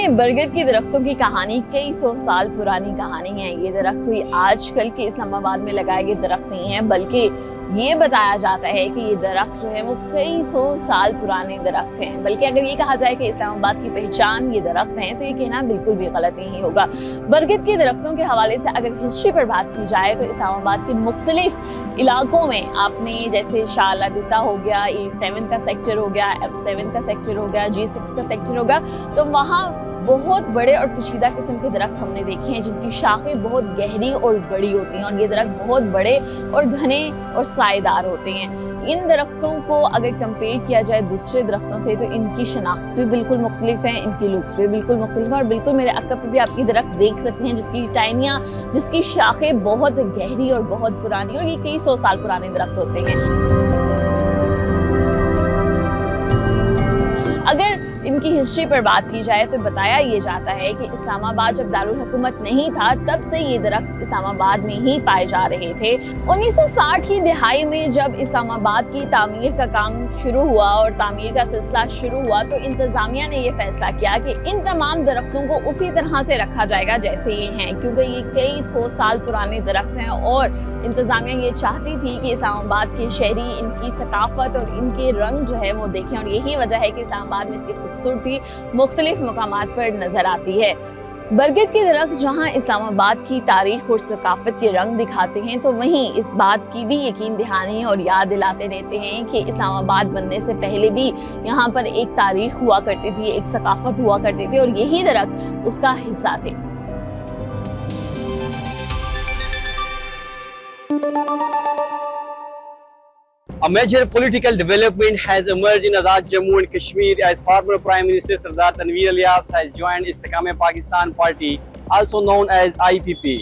में बरगद के दरख्तों की कहानी कई सौ साल पुरानी कहानी है। ये दरख्त कोई आजकल के इस्लामाबाद में लगाए गए दरख्त नहीं है, बल्कि ये बताया जाता है कि ये दरख्त जो है वो कई सौ साल पुराने दरख्त हैं। बल्कि अगर ये कहा जाए कि इस्लामाबाद की पहचान ये दरख्त हैं, तो ये कहना बिल्कुल भी गलत नहीं होगा। बरगद के दरख्तों के हवाले से अगर हिस्ट्री पर बात की जाए तो इस्लामाबाद के मुख्तलिफ इलाकों में आपने जैसे शाह अलादीता हो गया, E7 का सेक्टर हो गया, F7 का सेक्टर हो गया, G6 का सेक्टर हो गया, तो वहाँ बहुत बड़े और पेचीदा किस्म के दरख्त हमने देखे हैं जिनकी शाखें बहुत गहरी और बड़ी होती हैं और ये दरख्त बहुत बड़े और घने और साएदार होते हैं। इन दरख्तों को अगर कंपेयर किया जाए दूसरे दरख्तों से तो इनकी शनाख्त भी बिल्कुल मुख्तलिफ है, इनकी लुक्स भी बिल्कुल मुख्तलिफ है। और बिल्कुल मेरे अक्का पे भी आपकी दरख्त देख सकते हैं जिसकी टाइनियाँ, जिसकी शाखें बहुत गहरी और बहुत पुरानी, और ये कई सौ साल पुराने दरख्त होते हैं। अगर इनकी हिस्ट्री पर बात की जाए तो बताया ये जाता है कि इस्लामाबाद जब दारुल हुकूमत नहीं था तब से ये दरख्त इस्लामाबाद में ही पाए जा रहे थे। 1960 की दिहाई में जब इस्लामाबाद की तामीर का काम शुरू हुआ और तामीर का सिलसिला शुरू हुआ तो इंतजामिया ने ये फैसला किया कि इन तमाम दरख्तों को उसी तरह से रखा जाएगा जैसे ये हैं, क्योंकि ये कई सौ साल पुराने दरख्त हैं और इंतजामिया ये चाहती थी कि इस्लामाबाद के शहरी इनकी सकाफत और इनके रंग जो है वो देखें, और यही वजह है कि इस्लामाबाद में इसकी खूबसूरती मुख्तलिफ मकामात पर नजर आती है। बरगद के दरख्त जहां इस्लामाबाद की तारीख और सकाफत के रंग दिखाते हैं, तो वहीं इस बात की भी यकीन दहानी और याद दिलाते रहते हैं कि इस्लामाबाद बनने से पहले भी यहाँ पर एक तारीख हुआ करती थी, एक सकाफत हुआ करती थी, और यही दरख्त उसका हिस्सा थे। A major political development has emerged in Azad Jammu and Kashmir as former Prime Minister Sardar Tanveer Ilyas has joined Istikam-e-Pakistan Party, also known as IPP.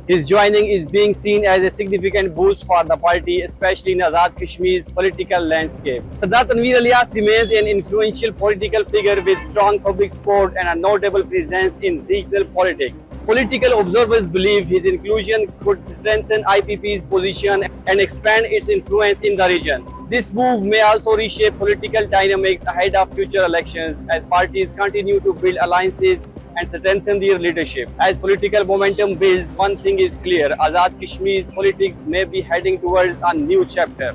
His joining is being seen as a significant boost for the party, especially in Azad Kashmir's political landscape. Sardar Tanveer Ilyas remains an influential political figure with strong public support and a notable presence in regional politics. Political observers believe his inclusion could strengthen IPP's position and expand its influence in the region. This move may also reshape political dynamics ahead of future elections as parties continue to build alliances and strengthen their leadership. As political momentum builds, one thing is clear: Azad Kashmir's politics may be heading towards a new chapter.